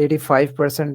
85%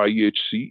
IHC.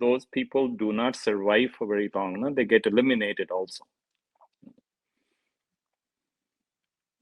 those people do not survive for very long, no? They get eliminated also.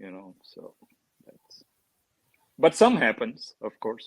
you know, so that's, but some happens of course,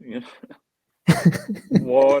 you know. War.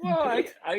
Well, I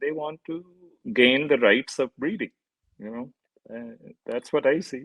They want to gain the rights of breeding, you know. That's what I see.